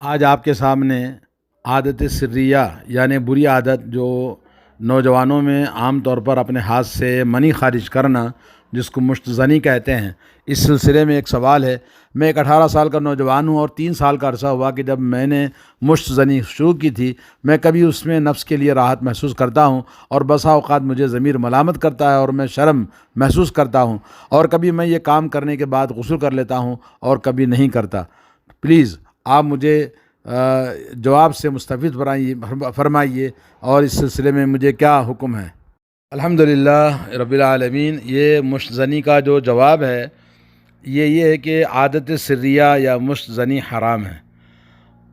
آج آپ کے سامنے عادت سریہ یعنی بری عادت جو نوجوانوں میں عام طور پر اپنے ہاتھ سے منی خارج کرنا، جس کو مشت زنی کہتے ہیں، اس سلسلے میں ایک سوال ہے۔ میں ایک 18 سال کا نوجوان ہوں اور 3 سال کا عرصہ ہوا کہ جب میں نے مشت زنی شروع کی تھی۔ میں کبھی اس میں نفس کے لیے راحت محسوس کرتا ہوں اور بسا اوقات مجھے ضمیر ملامت کرتا ہے اور میں شرم محسوس کرتا ہوں، اور کبھی میں یہ کام کرنے کے بعد غسل کر لیتا ہوں اور کبھی نہیں کرتا۔ پلیز آپ مجھے جواب سے مستفید فرمائیے اور اس سلسلے میں مجھے کیا حکم ہے۔ الحمدللہ رب العالمین۔ یہ مشت زنی کا جو جواب ہے یہ ہے کہ عادت سریہ یا مشت زنی حرام ہے،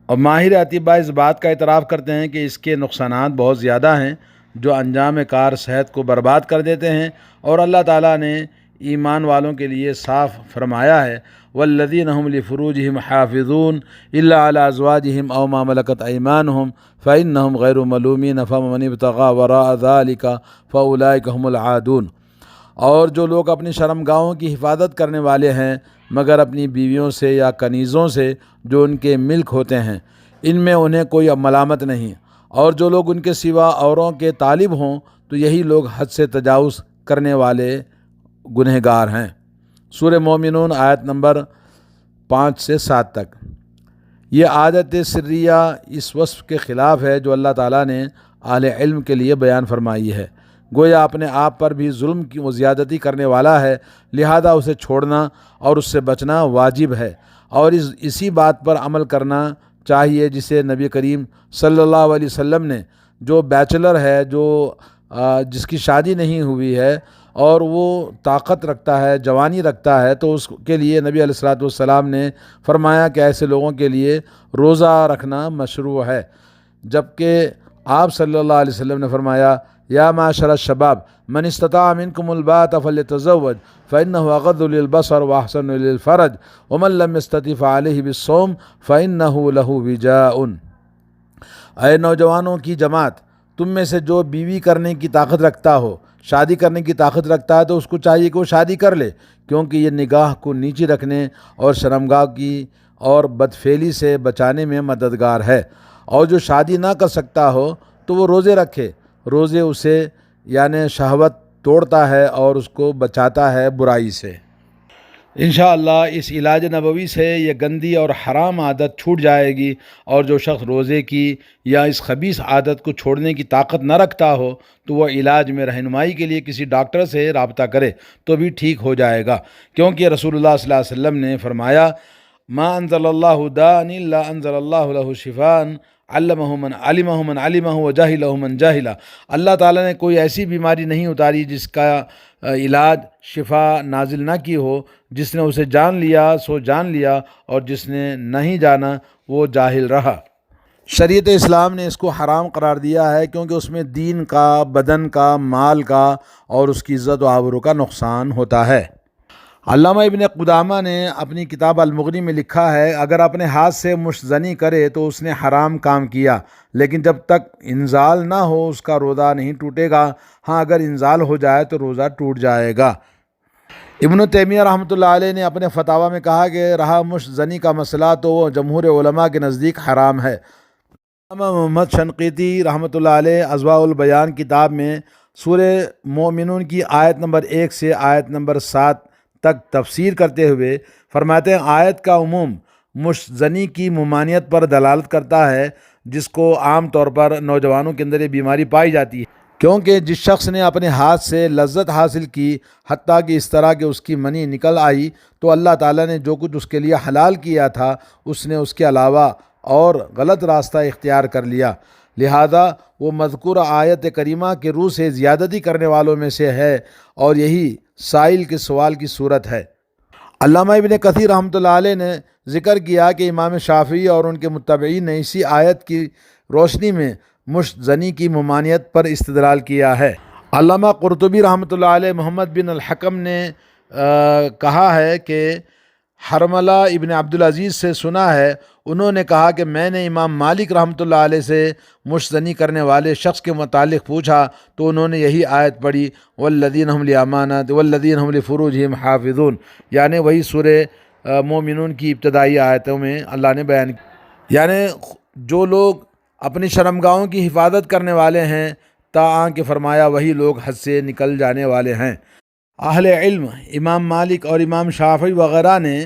اور ماہر اطباء اس بات کا اعتراف کرتے ہیں کہ اس کے نقصانات بہت زیادہ ہیں جو انجام کار صحت کو برباد کر دیتے ہیں، اور اللہ تعالیٰ نے ایمان والوں کے لیے صاف فرمایا ہے والذین هم لفروجہم حافظون الا علی ازواجہم او ما ملکت ایمانہم فانہم غیر ملومین فمن ابتغى وراء ذلک فاولئک هم العادون۔ اور جو لوگ اپنی شرمگاہوں کی حفاظت کرنے والے ہیں مگر اپنی بیویوں سے یا کنیزوں سے جو ان کے ملک ہوتے ہیں، ان میں انہیں کوئی ملامت نہیں، اور جو لوگ ان کے سوا اوروں کے طالب ہوں تو یہی لوگ حد سے تجاوز کرنے والے گنہگار ہیں۔ سورہ مومنون آیت نمبر 5 سے 7 تک۔ یہ عادت سریہ اس وصف کے خلاف ہے جو اللہ تعالیٰ نے اہل علم کے لیے بیان فرمائی ہے۔ گویا اپنے آپ پر بھی ظلم کی و زیادتی کرنے والا ہے، لہذا اسے چھوڑنا اور اس سے بچنا واجب ہے، اور اسی بات پر عمل کرنا چاہیے جسے نبی کریم صلی اللہ علیہ وسلم نے، جو بیچلر ہے، جس کی شادی نہیں ہوئی ہے اور وہ طاقت رکھتا ہے، جوانی رکھتا ہے، تو اس کے لیے نبی علیہ الصلوۃ والسلام نے فرمایا کہ ایسے لوگوں کے لیے روزہ رکھنا مشروع ہے، جبکہ آپ صلی اللہ علیہ وسلم نے فرمایا یا معشر الشباب من استطاع منکم الباءۃ فلیتزوج فانہ اغض للبصر واحسن للفرج ومن لم یستطع فعلیہ بالصوم فانہ لہ وجاء۔ اے نوجوانوں کی جماعت، تم میں سے جو بیوی کرنے کی طاقت رکھتا ہو، شادی کرنے کی طاقت رکھتا ہے، تو اس کو چاہیے کہ وہ شادی کر لے، کیونکہ یہ نگاہ کو نیچی رکھنے اور شرمگاہ کی اور بدفعلی سے بچانے میں مددگار ہے۔ اور جو شادی نہ کر سکتا ہو تو وہ روزے رکھے۔ روزے اسے یعنی شہوت توڑتا ہے اور اس کو بچاتا ہے برائی سے۔ انشاءاللہ اس علاج نبوی سے یہ گندی اور حرام عادت چھوٹ جائے گی، اور جو شخص روزے کی یا اس خبیث عادت کو چھوڑنے کی طاقت نہ رکھتا ہو تو وہ علاج میں رہنمائی کے لیے کسی ڈاکٹر سے رابطہ کرے تو بھی ٹھیک ہو جائے گا، کیونکہ رسول اللہ صلی اللہ علیہ وسلم نے فرمایا ما انزل اللہ داء الا انزل اللہ لہ شفاء علمہ من علمہ من علمہ وجہلہ من جہلہ۔ اللہ تعالیٰ نے کوئی ایسی بیماری نہیں اتاری جس کا علاج شفا نازل نہ کی ہو۔ جس نے اسے جان لیا سو جان لیا، اور جس نے نہیں جانا وہ جاہل رہا۔ شریعت اسلام نے اس کو حرام قرار دیا ہے کیونکہ اس میں دین کا، بدن کا، مال کا اور اس کی عزت و آبرو کا نقصان ہوتا ہے۔ علامہ ابن قدامہ نے اپنی کتاب المغنی میں لکھا ہے اگر اپنے ہاتھ سے مشت زنی کرے تو اس نے حرام کام کیا، لیکن جب تک انزال نہ ہو اس کا روزہ نہیں ٹوٹے گا۔ ہاں اگر انزال ہو جائے تو روزہ ٹوٹ جائے گا۔ ابن تیمیہ رحمۃ اللہ علیہ نے اپنے فتاویٰ میں کہا کہ رہا مشت زنی کا مسئلہ تو وہ جمہور علماء کے نزدیک حرام ہے۔ علامہ محمد شنقیطی رحمۃ اللہ علیہ اضواء البیان کتاب میں سورہ مومنون کی آیت نمبر 1 سے آیت نمبر 7 تک تفسیر کرتے ہوئے فرماتے ہیں آیت کا عموم مشت زنی کی ممانعت پر دلالت کرتا ہے، جس کو عام طور پر نوجوانوں کے اندر یہ بیماری پائی جاتی ہے، کیونکہ جس شخص نے اپنے ہاتھ سے لذت حاصل کی حتیٰ کہ اس طرح کہ اس کی منی نکل آئی، تو اللہ تعالیٰ نے جو کچھ اس کے لیے حلال کیا تھا اس نے اس کے علاوہ اور غلط راستہ اختیار کر لیا، لہذا وہ مذکورہ آیت کریمہ کے روح سے زیادتی کرنے والوں میں سے ہے، اور یہی سائل کے سوال کی صورت ہے۔ علامہ ابن کثیر رحمۃ اللہ علیہ نے ذکر کیا کہ امام شافعی اور ان کے متبعین نے اسی آیت کی روشنی میں مشت زنی کی ممانعت پر استدلال کیا ہے۔ علامہ قرطبی رحمۃ اللہ علیہ محمد بن الحکم نے کہا ہے کہ حرملہ ابن عبدالعزیز سے سنا ہے، انہوں نے کہا کہ میں نے امام مالک رحمۃ اللہ علیہ سے مشت زنی کرنے والے شخص کے متعلق پوچھا تو انہوں نے یہی آیت پڑھی والذین هم لامانات والذین هم لفروجہم حافظون، یعنی وہی سورہ مومنون کی ابتدائی آیتوں میں اللہ نے بیان یعنی جو لوگ اپنی شرمگاہوں کی حفاظت کرنے والے ہیں، تاآں کہ فرمایا وہی لوگ حد سے نکل جانے والے ہیں۔ اہل علم امام مالک اور امام شافعی وغیرہ نے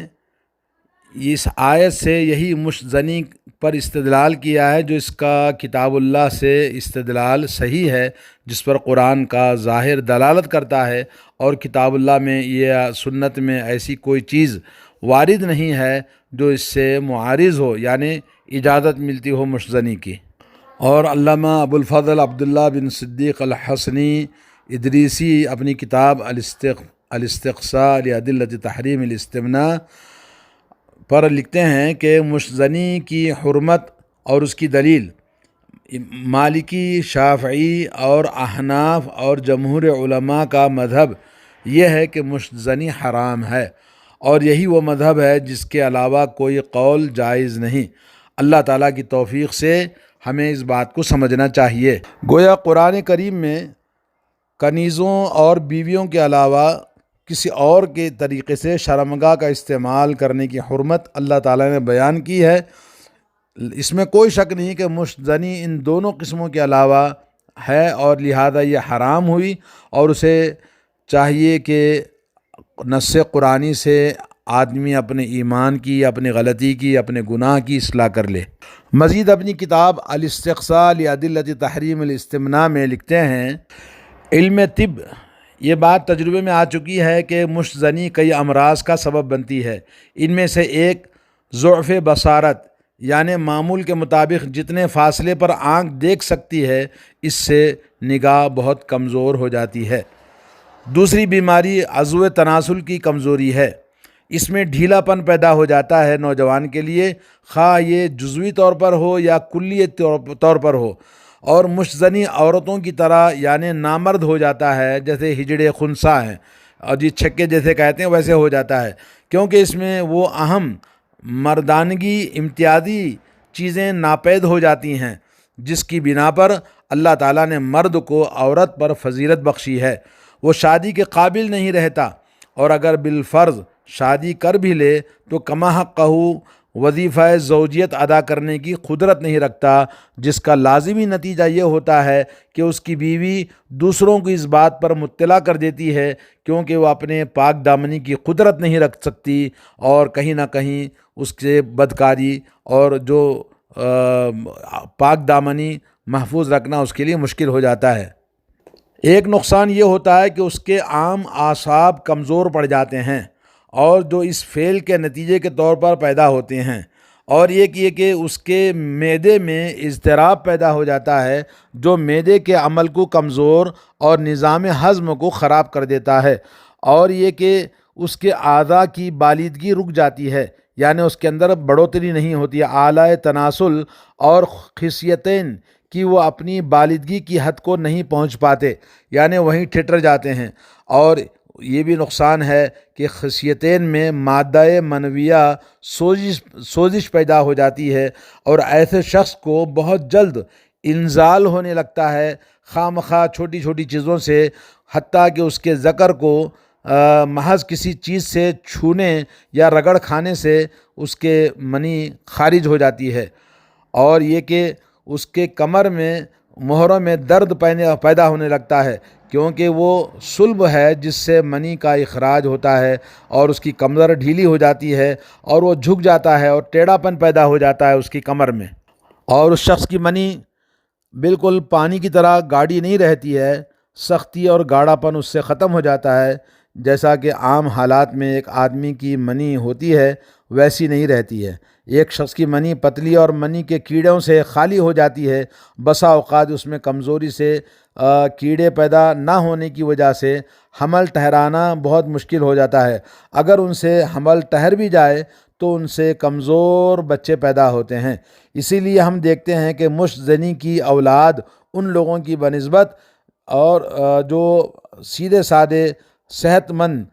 اس آیت سے یہی مشت زنی پر استدلال کیا ہے، جو اس کا کتاب اللہ سے استدلال صحیح ہے، جس پر قرآن کا ظاہر دلالت کرتا ہے، اور کتاب اللہ میں یا سنت میں ایسی کوئی چیز وارد نہیں ہے جو اس سے معارض ہو، یعنی اجازت ملتی ہو مشت زنی کی۔ اور علامہ ابو الفضل عبداللہ بن صدیق الحسنی ادریسی اپنی کتاب الاستقصاء لأدلة تحریم الاستمناء پر لکھتے ہیں کہ مشت زنی کی حرمت اور اس کی دلیل مالکی، شافعی اور احناف اور جمہور علماء کا مذہب یہ ہے کہ مشت زنی حرام ہے، اور یہی وہ مذہب ہے جس کے علاوہ کوئی قول جائز نہیں۔ اللہ تعالیٰ کی توفیق سے ہمیں اس بات کو سمجھنا چاہیے۔ گویا قرآن کریم میں کنیزوں اور بیویوں کے علاوہ کسی اور کے طریقے سے شرمگاہ کا استعمال کرنے کی حرمت اللہ تعالیٰ نے بیان کی ہے۔ اس میں کوئی شک نہیں کہ مشت زنی ان دونوں قسموں کے علاوہ ہے، اور لہذا یہ حرام ہوئی، اور اسے چاہیے کہ نص قرآنی سے آدمی اپنے ایمان کی، اپنی غلطی کی، اپنے گناہ کی اصلاح کر لے۔ مزید اپنی کتاب الاستقصاء لأدلة تحریم الاستمناء میں لکھتے ہیں، علم طب یہ بات تجربے میں آ چکی ہے کہ مشت زنی کئی امراض کا سبب بنتی ہے۔ ان میں سے ایک ضعف بصارت، یعنی معمول کے مطابق جتنے فاصلے پر آنکھ دیکھ سکتی ہے، اس سے نگاہ بہت کمزور ہو جاتی ہے۔ دوسری بیماری عضو تناسل کی کمزوری ہے۔ اس میں ڈھیلا پن پیدا ہو جاتا ہے نوجوان کے لیے، خواہ یہ جزوی طور پر ہو یا کلی طور پر ہو، اور مشت زنی عورتوں کی طرح یعنی نامرد ہو جاتا ہے، جیسے ہجڑے خنثی ہیں اور جی چھکے جیسے کہتے ہیں ویسے ہو جاتا ہے، کیونکہ اس میں وہ اہم مردانگی امتیازی چیزیں ناپید ہو جاتی ہیں جس کی بنا پر اللہ تعالیٰ نے مرد کو عورت پر فضیلت بخشی ہے۔ وہ شادی کے قابل نہیں رہتا، اور اگر بالفرض شادی کر بھی لے تو کما حقہ وظیفہ زوجیت ادا کرنے کی قدرت نہیں رکھتا، جس کا لازمی نتیجہ یہ ہوتا ہے کہ اس کی بیوی دوسروں کو اس بات پر مطلع کر دیتی ہے، کیونکہ وہ اپنے پاک دامنی کی قدرت نہیں رکھ سکتی، اور کہیں نہ کہیں اس سے بدکاری اور جو پاک دامنی محفوظ رکھنا اس کے لیے مشکل ہو جاتا ہے۔ ایک نقصان یہ ہوتا ہے کہ اس کے عام اعصاب کمزور پڑ جاتے ہیں، اور جو اس فعل کے نتیجے کے طور پر پیدا ہوتے ہیں، اور ایک یہ کہ اس کے معدے میں اضطراب پیدا ہو جاتا ہے، جو معدے کے عمل کو کمزور اور نظام ہضم کو خراب کر دیتا ہے، اور یہ کہ اس کے اعضاء کی بالیدگی رک جاتی ہے، یعنی اس کے اندر بڑھوتری نہیں ہوتی ہے، اعلی تناسل اور خصیتین کہ وہ اپنی بالیدگی کی حد کو نہیں پہنچ پاتے، یعنی وہیں ٹھٹر جاتے ہیں۔ اور یہ بھی نقصان ہے کہ خصیتین میں مادہ منویہ سوزش پیدا ہو جاتی ہے، اور ایسے شخص کو بہت جلد انزال ہونے لگتا ہے، خواہ مخواہ چھوٹی چھوٹی چیزوں سے، حتیٰ کہ اس کے ذکر کو محض کسی چیز سے چھونے یا رگڑ کھانے سے اس کے منی خارج ہو جاتی ہے، اور یہ کہ اس کے کمر میں مہروں میں درد پیدا ہونے لگتا ہے، کیونکہ وہ صلب ہے جس سے منی کا اخراج ہوتا ہے، اور اس کی کمر ڈھیلی ہو جاتی ہے، اور وہ جھک جاتا ہے، اور ٹیڑھا پن پیدا ہو جاتا ہے اس کی کمر میں، اور اس شخص کی منی بالکل پانی کی طرح گاڑی نہیں رہتی ہے، سختی اور گاڑھا پن اس سے ختم ہو جاتا ہے، جیسا کہ عام حالات میں ایک آدمی کی منی ہوتی ہے ویسی نہیں رہتی ہے۔ ایک شخص کی منی پتلی اور منی کے کیڑوں سے خالی ہو جاتی ہے، بسا اوقات اس میں کمزوری سے کیڑے پیدا نہ ہونے کی وجہ سے حمل ٹھہرانا بہت مشکل ہو جاتا ہے، اگر ان سے حمل ٹھہر بھی جائے تو ان سے کمزور بچے پیدا ہوتے ہیں۔ اسی لیے ہم دیکھتے ہیں کہ مشت زنی کی اولاد ان لوگوں کی بنسبت اور جو سیدھے سادے صحت مند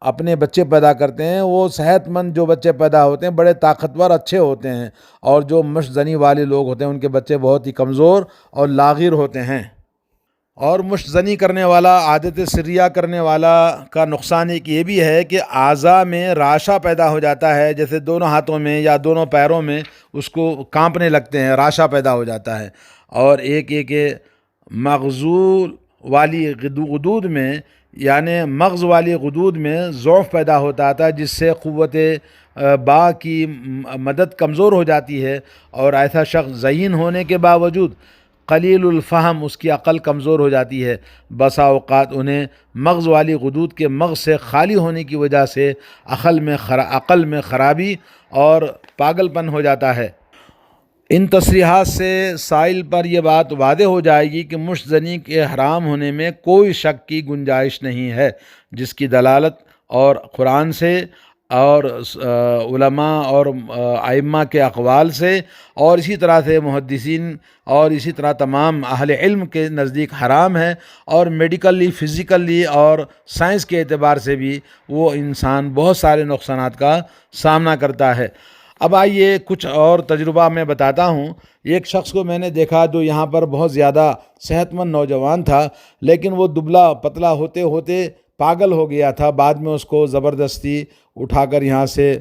اپنے بچے پیدا کرتے ہیں، وہ صحت مند جو بچے پیدا ہوتے ہیں بڑے طاقتور اچھے ہوتے ہیں، اور جو مشت زنی والے لوگ ہوتے ہیں ان کے بچے بہت ہی کمزور اور لاغر ہوتے ہیں۔ اور مشت زنی کرنے والا، عادت سریہ کرنے والا کا نقصان ایک یہ بھی ہے کہ اعضاء میں راشا پیدا ہو جاتا ہے، جیسے دونوں ہاتھوں میں یا دونوں پیروں میں اس کو کانپنے لگتے ہیں، راشا پیدا ہو جاتا ہے، اور ایک مغزول والی غدود میں، یعنی مغز والی غدود میں ضعف پیدا ہوتا تھا، جس سے قوت با کی مدد کمزور ہو جاتی ہے، اور ایسا شخص ذہین ہونے کے باوجود قلیل الفہم، اس کی عقل کمزور ہو جاتی ہے، بسا اوقات انہیں مغز والی غدود کے مغز سے خالی ہونے کی وجہ سے عقل میں خرابی اور پاگل پن ہو جاتا ہے۔ ان تصریحات سے سائل پر یہ بات واضح ہو جائے گی کہ مشت زنی کے حرام ہونے میں کوئی شک کی گنجائش نہیں ہے، جس کی دلالت اور قرآن سے اور علماء اور ائمہ کے اقوال سے اور اسی طرح سے محدثین اور اسی طرح تمام اہل علم کے نزدیک حرام ہے، اور میڈیکلی، فزیکلی اور سائنس کے اعتبار سے بھی وہ انسان بہت سارے نقصانات کا سامنا کرتا ہے۔ اب آئیے کچھ اور تجربہ میں بتاتا ہوں۔ ایک شخص کو میں نے دیکھا جو یہاں پر بہت زیادہ صحت مند نوجوان تھا، لیکن وہ دبلا پتلا ہوتے ہوتے پاگل ہو گیا تھا۔ بعد میں اس کو زبردستی اٹھا کر یہاں سے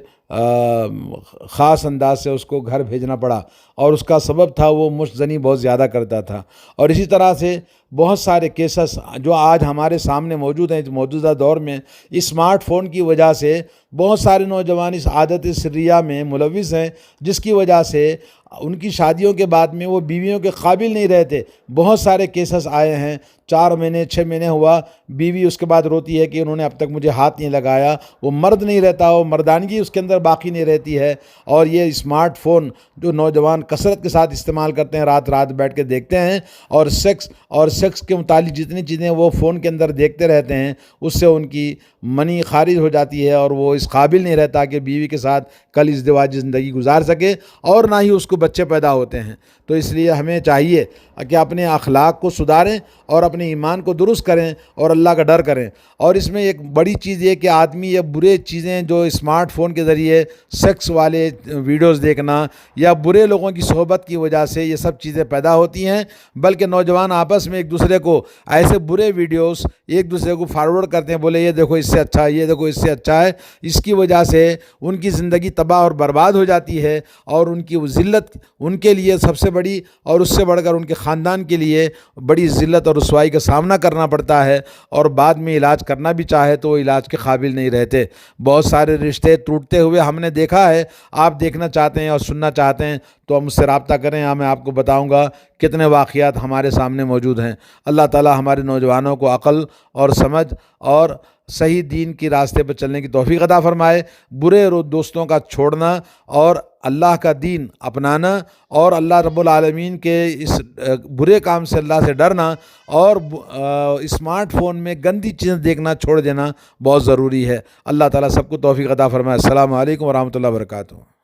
خاص انداز سے اس کو گھر بھیجنا پڑا، اور اس کا سبب تھا وہ مشت زنی بہت زیادہ کرتا تھا۔ اور اسی طرح سے بہت سارے کیسز جو آج ہمارے سامنے موجود ہیں موجودہ دور میں، اسمارٹ فون کی وجہ سے بہت سارے نوجوان اس عادت سریہ میں ملوث ہیں، جس کی وجہ سے ان کی شادیوں کے بعد میں وہ بیویوں کے قابل نہیں رہتے۔ بہت سارے کیسز آئے ہیں، 4 مہینے 6 مہینے ہوا، بیوی اس کے بعد روتی ہے کہ انہوں نے اب تک مجھے ہاتھ نہیں لگایا، وہ مرد نہیں رہتا، وہ مردانگی اس کے اندر باقی نہیں رہتی ہے۔ اور یہ اسمارٹ فون جو نوجوان کثرت کے ساتھ استعمال کرتے ہیں، رات رات بیٹھ کے دیکھتے ہیں، اور سیکس کے متعلق جتنی چیزیں وہ فون کے اندر دیکھتے رہتے ہیں، اس سے ان کی منی خارج ہو جاتی ہے، اور وہ اس قابل نہیں رہتا کہ بیوی کے ساتھ کل ازدواجی زندگی گزار سکے، اور نہ ہی اس کو بچے پیدا ہوتے ہیں۔ تو اس لیے ہمیں چاہیے کہ اپنے اخلاق کو سدھاریں اور اپنے ایمان کو درست کریں اور اللہ کا ڈر کریں۔ اور اس میں ایک بڑی چیز یہ کہ آدمی یہ برے چیزیں جو اسمارٹ فون کے ذریعے سیکس والے ویڈیوز دیکھنا یا برے لوگوں کی صحبت کی وجہ سے یہ سب چیزیں پیدا ہوتی ہیں، بلکہ نوجوان آپس میں ایک دوسرے کو ایسے برے ویڈیوز ایک دوسرے کو فارورڈ کرتے ہیں، بولے یہ دیکھو اس سے اچھا ہے، یہ دیکھو اس سے اچھا ہے۔ اس کی وجہ سے ان کی زندگی تباہ اور برباد ہو جاتی ہے، اور ان کی ذلت ان کے لیے سب سے بڑی، اور اس سے بڑھ کر ان کے خاندان کے لیے بڑی ذلت اور رسوائی کا سامنا کرنا پڑتا ہے، اور بعد میں علاج کرنا بھی چاہے تو وہ علاج کے قابل نہیں رہتے۔ بہت سارے رشتے ٹوٹتے ہوئے ہم نے دیکھا ہے۔ آپ دیکھنا چاہتے ہیں اور سننا چاہتے ہیں تو ہم مجھ سے رابطہ کریں، میں آپ کو بتاؤں گا کتنے واقعات ہمارے سامنے موجود ہیں۔ اللہ تعالی ہمارے نوجوانوں کو عقل اور سمجھ اور صحیح دین کی راستے پر چلنے کی توفیق عطا فرمائے۔ برے دوستوں کا چھوڑنا اور اللہ کا دین اپنانا، اور اللہ رب العالمین کے اس برے کام سے اللہ سے ڈرنا، اور اسمارٹ فون میں گندی چیزیں دیکھنا چھوڑ دینا بہت ضروری ہے۔ اللہ تعالیٰ سب کو توفیق عطا فرمائے۔ السلام علیکم ورحمۃ اللہ وبرکاتہ۔